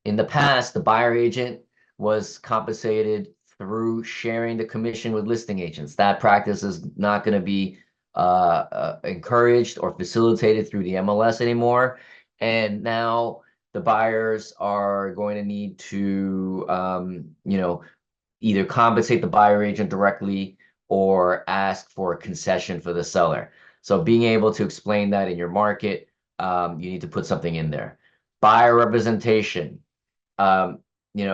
In the past, the buyer agent was compensated through sharing the commission with listing agents. That practice is not going to be encouraged or facilitated through the MLS anymore. And now the buyers are going to need to, either compensate the buyer agent directly or ask for a concession for the seller. So being able to explain that in your market, you need to put something in there. Buyer representation.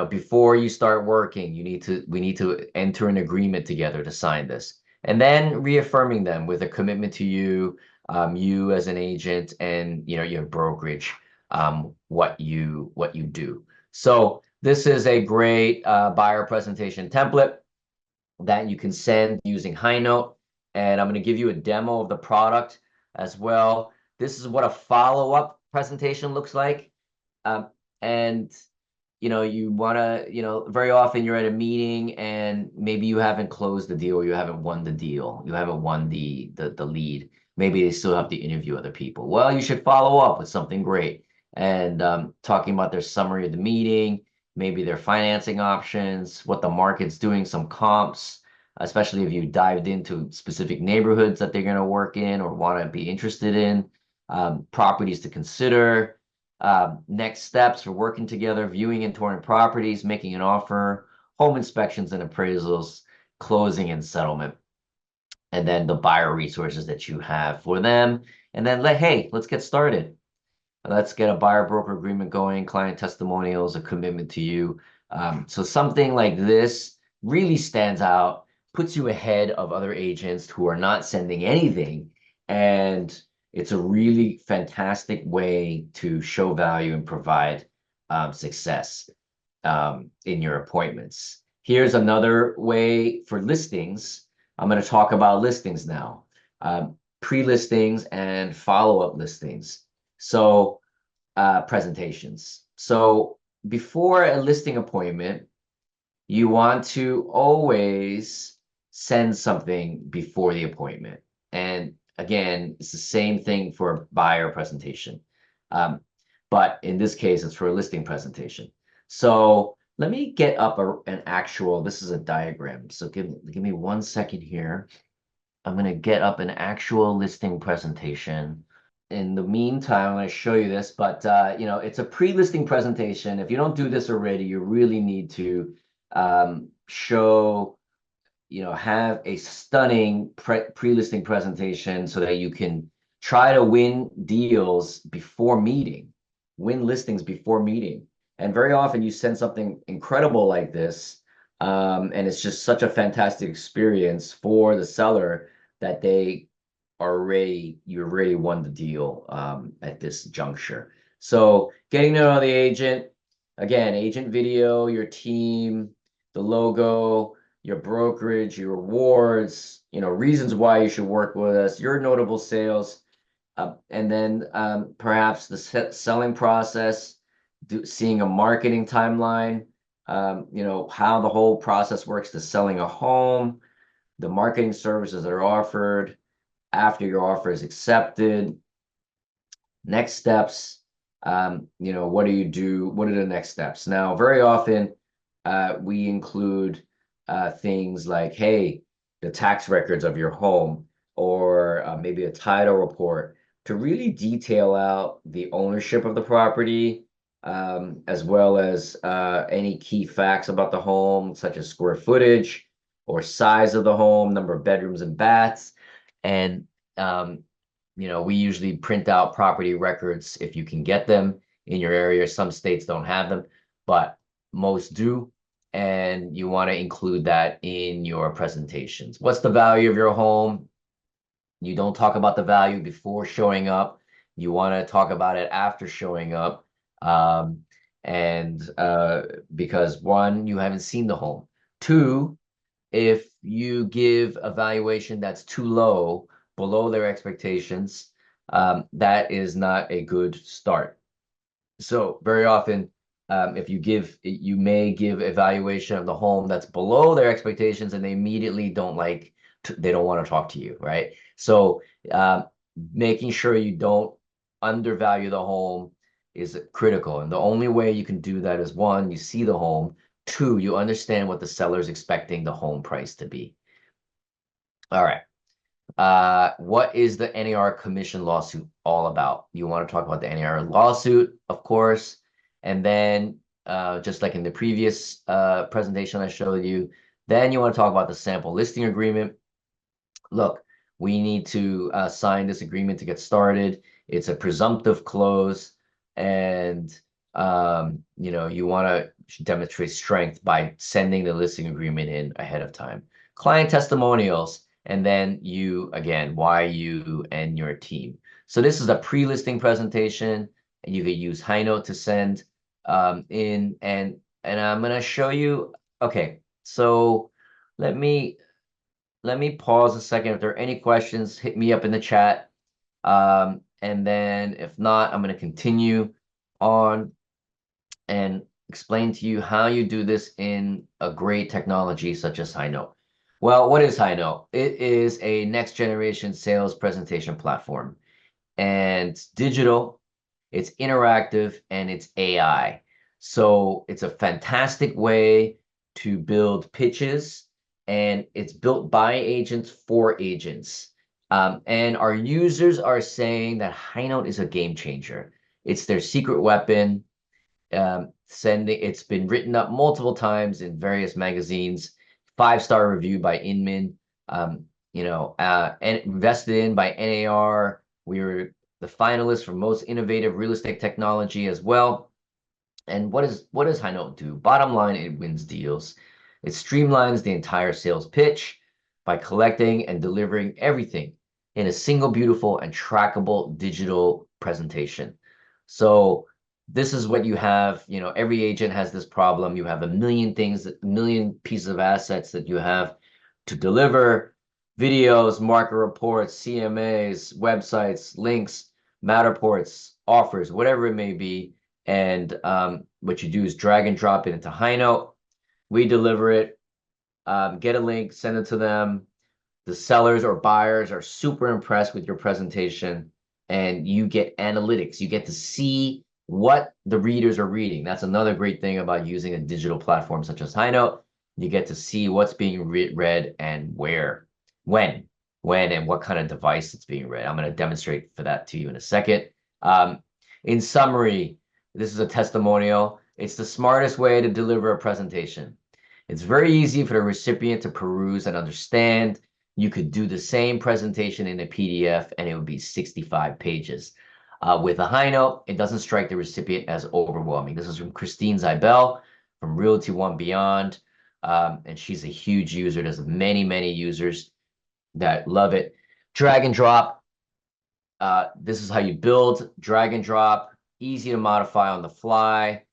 Before you start working, we need to enter an agreement together to sign this. And then reaffirming them with a commitment to you, you as an agent, and your brokerage, what you do. So this is a great buyer presentation template that you can send using Highnote. And I'm going to give you a demo of the product as well. This is what a follow-up presentation looks like. And you want to, very often you're at a meeting and maybe you haven't closed the deal or you haven't won the deal. You haven't won the lead. Maybe they still have to interview other people. Well, you should follow up with something great and talking about their summary of the meeting, maybe their financing options, what the market's doing, some comps, especially if you dived into specific neighborhoods that they're going to work in or want to be interested in, properties to consider. Next steps for working together, viewing and touring properties, making an offer, home inspections and appraisals, closing and settlement. And then the buyer resources that you have for them. And then hey, let's get started. Let's get a buyer broker agreement going, client testimonials, a commitment to you. So something like this really stands out, puts you ahead of other agents who are not sending anything. And it's a really fantastic way to show value and provide success in your appointments. Here's another way for listings. I'm going to talk about listings now, pre-listings and follow-up listings. So presentations. So before a listing appointment, you want to always send something before the appointment. And again, it's the same thing for a buyer presentation. But in this case, it's for a listing presentation. So let me get up an actual, this is a diagram. So give me 1 second here. I'm going to get up an actual listing presentation. In the meantime, I'm going to show you this, but it's a pre-listing presentation. If you don't do this already, you really need to show, have a stunning pre-listing presentation so that you can try to win deals before meeting, win listings before meeting. And very often you send something incredible like this, and it's just such a fantastic experience for the seller that you already won the deal at this juncture. So getting to know the agent, again, agent video, your team, the logo, your brokerage, your rewards, reasons why you should work with us, your notable sales, and then perhaps the selling process, seeing a marketing timeline, how the whole process works to selling a home, the marketing services that are offered after your offer is accepted, next steps, what do you do? What are the next steps? Now, very often we include things like, hey, the tax records of your home, or maybe a title report to really detail out the ownership of the property, as well as any key facts about the home, such as square footage or size of the home, number of bedrooms and baths. And, we usually print out property records if you can get them in your area. Some states don't have them, but most do. And you want to include that in your presentations. What's the value of your home? You don't talk about the value before showing up. You want to talk about it after showing up. Because one, you haven't seen the home. Two, if you give a valuation that's too low, below their expectations, that is not a good start. So very often, if you may give evaluation of the home that's below their expectations, and they immediately they don't want to talk to you, right? So making sure you don't undervalue the home, is critical. And the only way you can do that is, one, you see the home. Two, you understand what the seller is expecting the home price to be. All right. What is the NAR commission lawsuit all about? You want to talk about the NAR lawsuit, of course. And then, just like in the previous presentation I showed you, then you want to talk about the sample listing agreement. Look, we need to sign this agreement to get started. It's a presumptive close, and you want to demonstrate strength by sending the listing agreement in ahead of time. Client testimonials, and then you, again, why you and your team. So this is a pre-listing presentation, and you could use Highnote to send in, and I'm going to show you. Okay, so let me pause a second. If there are any questions, hit me up in the chat. And then if not, I'm going to continue on and explain to you how you do this in a great technology such as Highnote. Well, what is Highnote? It is a next generation sales presentation platform, and it's digital, it's interactive, and it's AI. So it's a fantastic way to build pitches, and it's built by agents for agents. And our users are saying that Highnote is a game changer. It's their secret weapon. It's been written up multiple times in various magazines. 5-star review by Inman. And invested in by NAR. We were the finalist for most innovative real estate technology as well. And what does Highnote do? Bottom line, it wins deals. It streamlines the entire sales pitch by collecting and delivering everything in a single beautiful and trackable digital presentation. So this is what you have. Every agent has this problem. You have a million pieces of assets that you have to deliver: videos, market reports, CMAs, websites, links, Matterports, offers, whatever it may be. And what you do is drag and drop it into Highnote. We deliver it, get a link, send it to them. The sellers or buyers are super impressed with your presentation, and you get analytics. You get to see what the readers are reading. That's another great thing about using a digital platform such as Highnote. You get to see what's being read and where, when, and what kind of device it's being read. I'm going to demonstrate for that to you in a second. In summary, this is a testimonial. It's the smartest way to deliver a presentation. It's very easy for the recipient to peruse and understand. You could do the same presentation in a PDF, and it would be 65 pages. With a Highnote, it doesn't strike the recipient as overwhelming. This is from Christine Zybel from Realty One Beyond, and she's a huge user. There's many, many users that love it. Drag and drop. This is how you build. Drag and drop. Easy to modify on the fly.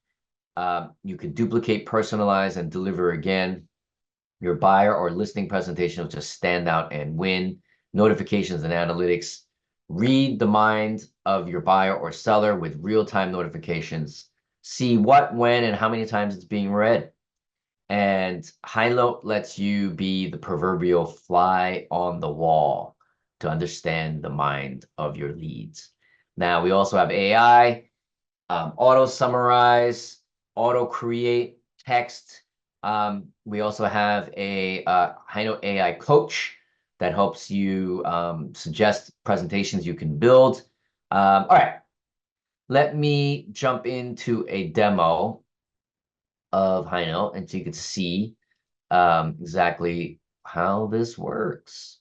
You can duplicate, personalize, and deliver again. Your buyer or listing presentation will just stand out and win. Notifications and analytics. Read the mind of your buyer or seller with real-time notifications. See what, when, and how many times it's being read. And Highnote lets you be the proverbial fly on the wall to understand the mind of your leads. Now, we also have AI, auto summarize, auto create text. We also have a Highnote AI coach that helps you suggest presentations you can build. All right, let me jump into a demo of Highnote, and so you can see exactly how this works.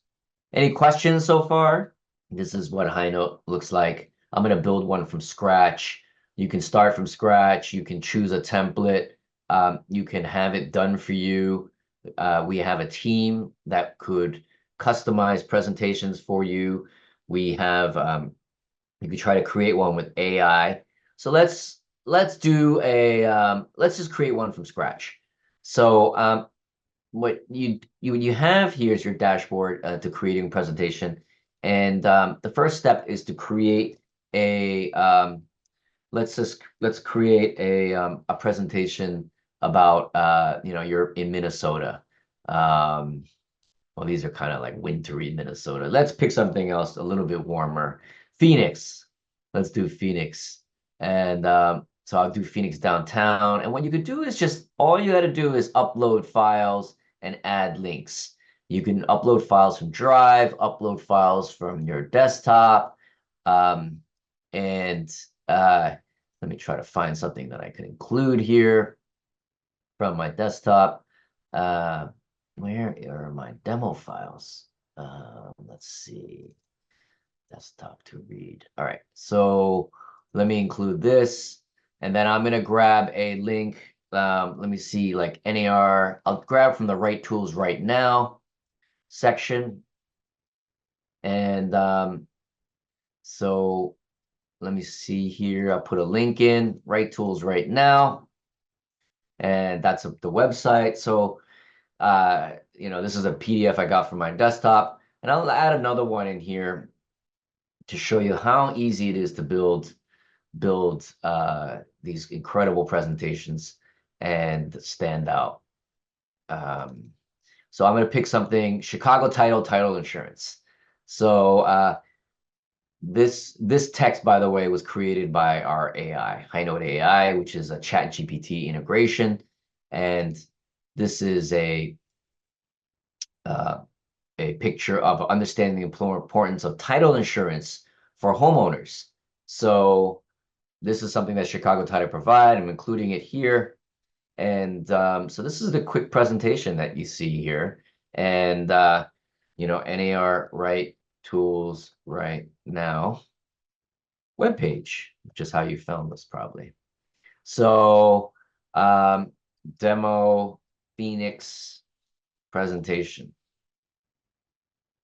Any questions so far? This is what Highnote looks like. I'm going to build one from scratch. You can start from scratch. You can choose a template. You can have it done for you. We have a team that could customize presentations for you. We have you could try to create one with AI. So let's do a let's just create one from scratch. So what you have here is your dashboard to creating a presentation, and the first step is to create a let's create a presentation about you're in Minnesota. Well, these are kind of like wintry Minnesota. Let's pick something else a little bit warmer. Phoenix. Let's do Phoenix. And so I'll do Phoenix downtown. And what you could do is just all you got to do is upload files and add links. You can upload files from Drive, upload files from your desktop. Um, and let me try to find something that I could include here from my desktop. Where are my demo files? Let's see. Desktop to read. All right, so let me include this, and then I'm gonna grab a link. Let me see, like NAR. I'll grab from the Right Tools Right Now section, and so let me see here. I'll put a link in Right Tools Right Now, and that's the website. So this is a PDF I got from my desktop, and I'll add another one in here to show you how easy it is to build these incredible presentations and stand out. So I'm going to pick something, Chicago title insurance. So this text, by the way, was created by our AI, Highnote AI, which is a ChatGPT integration. And this is a picture of understanding the importance of title insurance for homeowners. So this is something that Chicago Title provide. I'm including it here. And so this is the quick presentation that you see here. And, NAR Right Tools Right Now webpage, which is how you found this probably. So demo Phoenix presentation.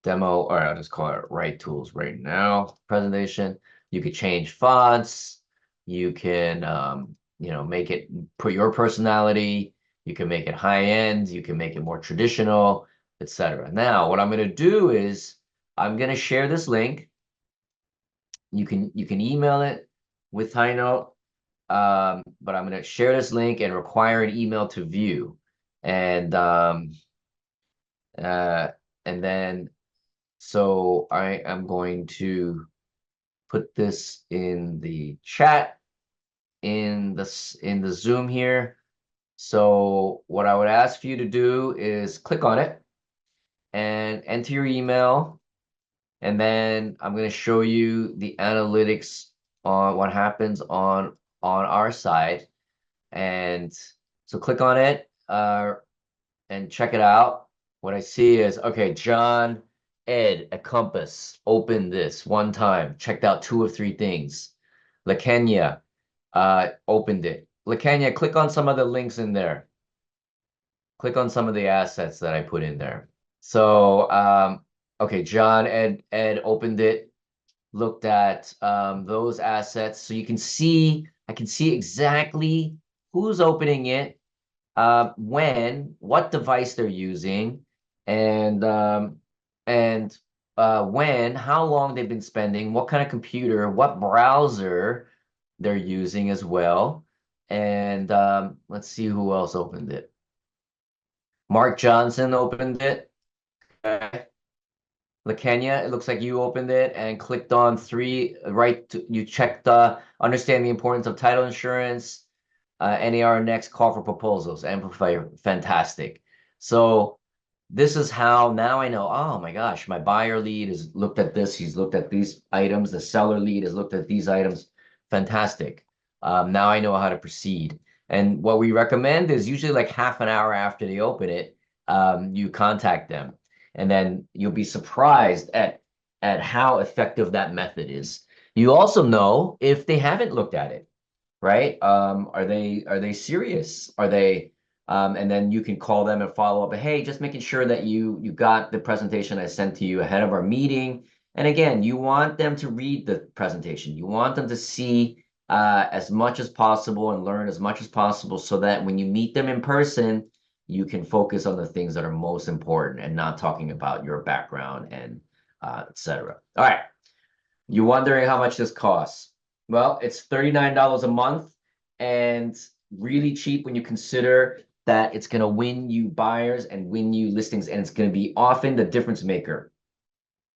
Demo, or I'll just call it Right Tools Right Now presentation. You could change fonts. You can, make it, put your personality. You can make it high end. You can make it more traditional, etc. Now, what I'm going to do is I'm going to share this link. You can email it with Highnote, but I'm going to share this link and require an email to view, and then so I am going to put this in the chat in the Zoom here. So what I would ask for you to do is click on it and enter your email. And then I'm going to show you the analytics on what happens on our side. And so click on it and check it out. What I see is, okay, John, Ed at Compass opened this one time, checked out 2 or 3 things. LaKenya opened it. LaKenya, click on some of the links in there. Click on some of the assets that I put in there. So, okay, John, Ed opened it, looked at those assets. So you can see, I can see exactly who's opening it, when, what device they're using, and when, how long they've been spending, what kind of computer, what browser they're using as well. And let's see who else opened it. Mark Johnson opened it. Okay. LaKenya, it looks like you opened it and clicked on 3, right? You checked understand the importance of title insurance. NAR next call for proposals, amplify, fantastic. So this is how now I know, oh my gosh, my buyer lead has looked at this, he's looked at these items, the seller lead has looked at these items, fantastic. Now I know how to proceed. And what we recommend is usually like half an hour after they open it, you contact them. And then you'll be surprised at how effective that method is. You also know if they haven't looked at it, right? Are they serious? Are they and then you can call them and follow up. Hey, just making sure that you got the presentation I sent to you ahead of our meeting. And again, you want them to read the presentation. You want them to see as much as possible and learn as much as possible so that when you meet them in person, you can focus on the things that are most important and not talking about your background and etc. All right. You're wondering how much this costs. Well, it's $39 a month and really cheap when you consider that it's going to win you buyers and win you listings, and it's going to be often the difference maker.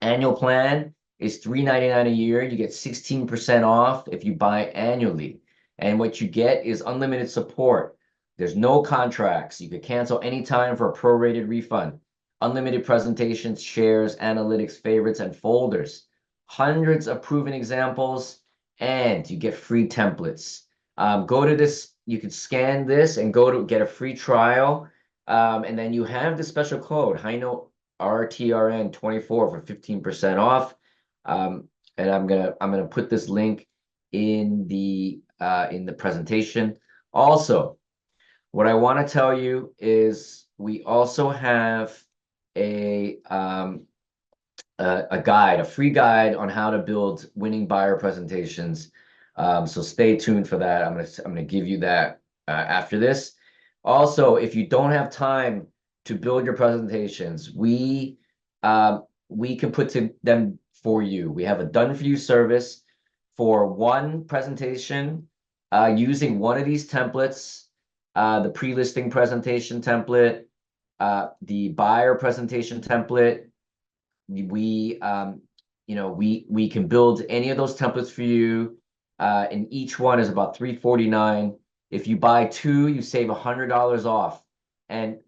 Annual plan is $3.99 a year. You get 16% off if you buy annually. And what you get is unlimited support. There's no contracts. You could cancel anytime for a prorated refund. Unlimited presentations, shares, analytics, favorites, and folders. Hundreds of proven examples, and you get free templates. Go to this, you can scan this and go to get a free trial. And then you have the special code, Highnote RTRN24 for 15% off. And I'm gonna put this link in the presentation. Also, what I want to tell you is we also have a guide, a free guide on how to build winning buyer presentations. So stay tuned for that. I'm gonna give you that after this. Also, if you don't have time to build your presentations, we can put them for you. We have a Done-For-You service for one presentation using one of these templates, the pre-listing presentation template, the buyer presentation template. We we can build any of those templates for you, and each one is about $349. If you buy two, you save $100 off. And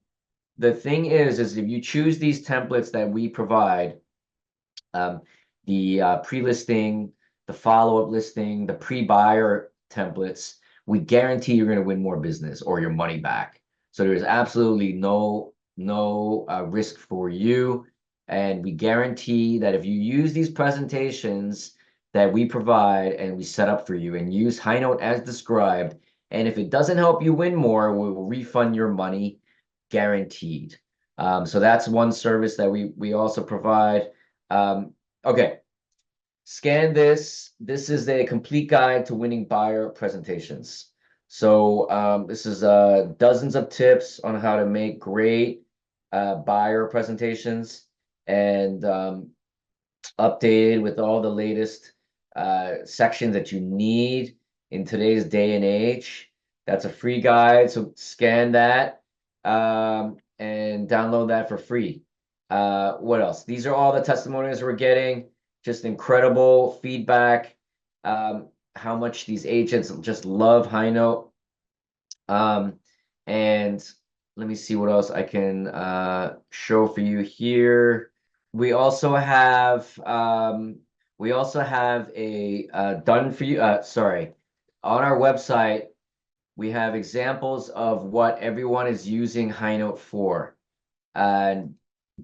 the thing is if you choose these templates that we provide, the pre-listing, the follow-up listing, the pre-buyer templates, we guarantee you're going to win more business or your money back. So there's absolutely no risk for you. And we guarantee that if you use these presentations that we provide and we set up for you and use Highnote as described, and if it doesn't help you win more, we will refund your money, guaranteed. So that's one service that we also provide. Okay, scan this. This is a complete guide to winning buyer presentations. So this is dozens of tips on how to make great buyer presentations, and updated with all the latest sections that you need in today's day and age. That's a free guide, so scan that and download that for free. What else? These are all the testimonials we're getting. Just incredible feedback. How much these agents just love Highnote. And let me see what else I can show for you here. We also have a Done-For-You. Sorry, on our website we have examples of what everyone is using Highnote for. And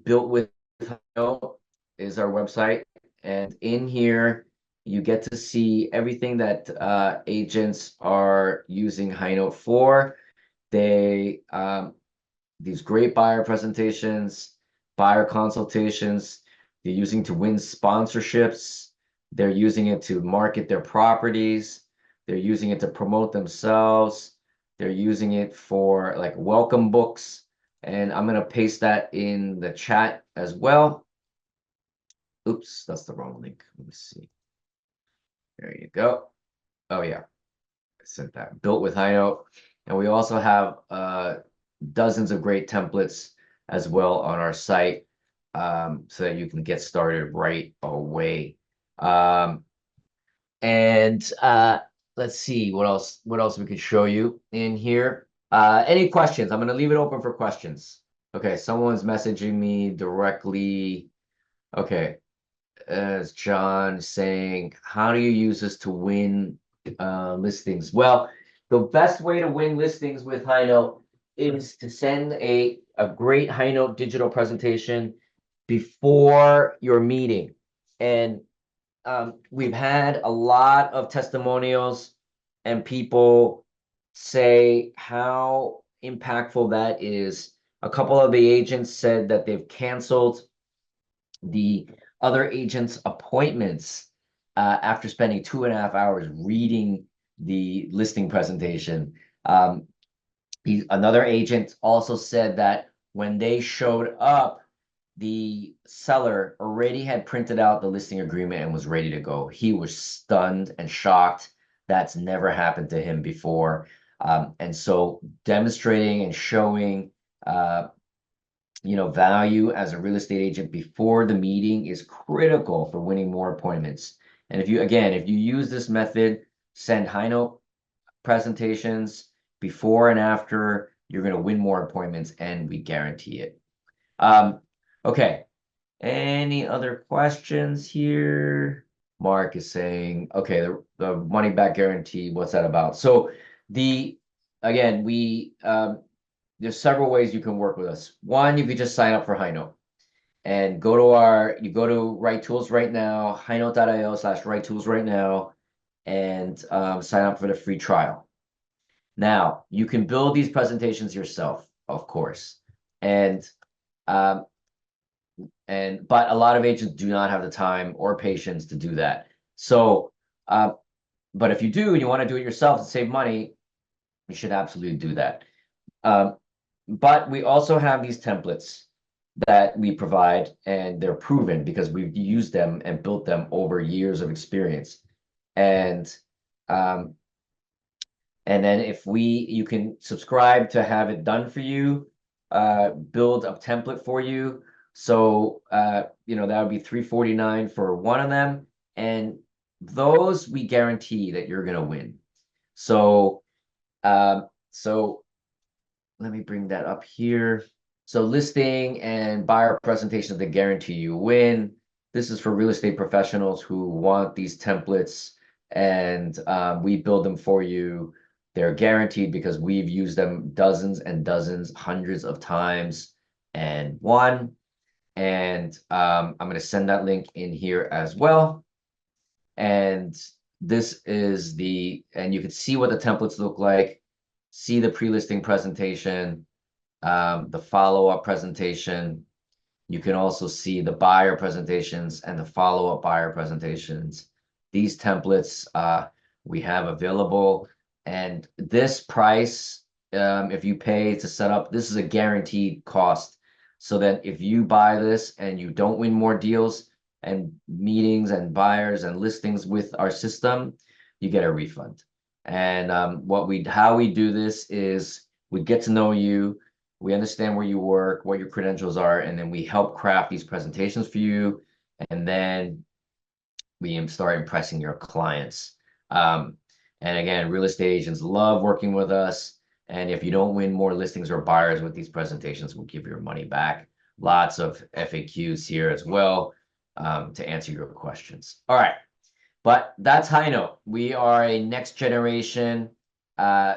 Built with Highnote is our website, and in here you get to see everything that agents are using Highnote for. They these great buyer presentations, buyer consultations, they're using to win sponsorships, they're using it to market their properties, they're using it to promote themselves, they're using it for like welcome books. And I'm gonna paste that in the chat as well. Oops, that's the wrong link. Let me see. There you go. Oh yeah, I sent that. Built with Highnote. And we also have dozens of great templates as well on our site, so that you can get started right away. And let's see what else we could show you in here. Any questions? I'm going to leave it open for questions. Okay, someone's messaging me directly. Okay, as John saying, how do you use this to win listings? Well, the best way to win listings with Highnote is to send a great Highnote digital presentation before your meeting. And we've had a lot of testimonials and people say how impactful that is. A couple of the agents said that they've canceled the other agents' appointments after spending 2.5 hours reading the listing presentation. Another agent also said that when they showed up, the seller already had printed out the listing agreement and was ready to go. He was stunned and shocked. That's never happened to him before. And so demonstrating and showing value as a real estate agent before the meeting is critical for winning more appointments. And if you use this method, send high note presentations before and after, you're going to win more appointments, and we guarantee it. Okay. Any other questions here? Mark is saying, okay, the money back guarantee, what's that about? So again, there's several ways you can work with us. One, you could just sign up for High Note and go to Right Tools right now, highnote.io/Right Tools right now, and sign up for the free trial. Now, you can build these presentations yourself, of course. But a lot of agents do not have the time or patience to do that. So, but if you do and you want to do it yourself to save money, you should absolutely do that. But we also have these templates that we provide, and they're proven because we've used them and built them over years of experience. And then you can subscribe to have it done for you, build a template for you. So, that would be $349 for one of them. And those we guarantee that you're going to win. So let me bring that up here. So listing and buyer presentations that guarantee you win. This is for real estate professionals who want these templates, and we build them for you. They're guaranteed because we've used them dozens and dozens, hundreds of times and won. And I'm going to send that link in here as well. And this is and you can see what the templates look like, see the pre-listing presentation, the follow-up presentation. You can also see the buyer presentations and the follow-up buyer presentations. These templates we have available. And this price, if you pay to set up, this is a guaranteed cost. So that if you buy this and you don't win more deals and meetings and buyers and listings with our system, you get a refund. And how we do this is we get to know you, we understand where you work, what your credentials are, and then we help craft these presentations for you. And then we start impressing your clients. And again, real estate agents love working with us. And if you don't win more listings or buyers with these presentations, we'll give your money back. Lots of FAQs here as well to answer your questions. All right. But that's High Note. We are a next generation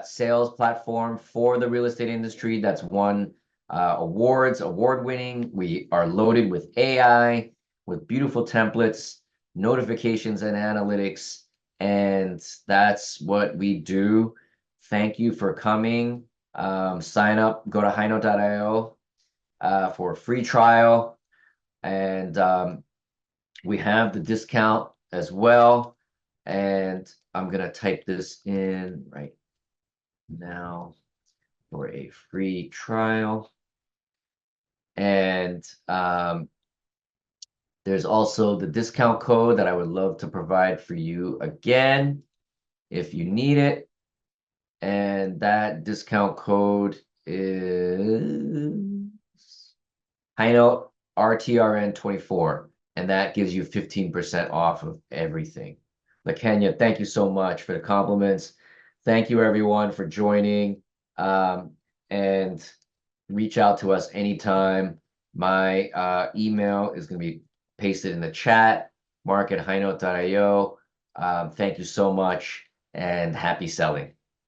sales platform for the real estate industry that's won award-winning. We are loaded with AI, with beautiful templates, notifications, and analytics. And that's what we do. Thank you for coming. Sign up, go to highnote.io for a free trial. And we have the discount as well. And I'm going to type this in right now for a free trial. And there's also the discount code that I would love to provide for you again if you need it. And that discount code is Highnote RTRN24. And that gives you 15% off of everything. LaKenya, thank you so much for the compliments. Thank you, everyone, for joining. And reach out to us anytime. My email is going to be pasted in the chat, mark@highnote.io. Thank you so much, and happy selling.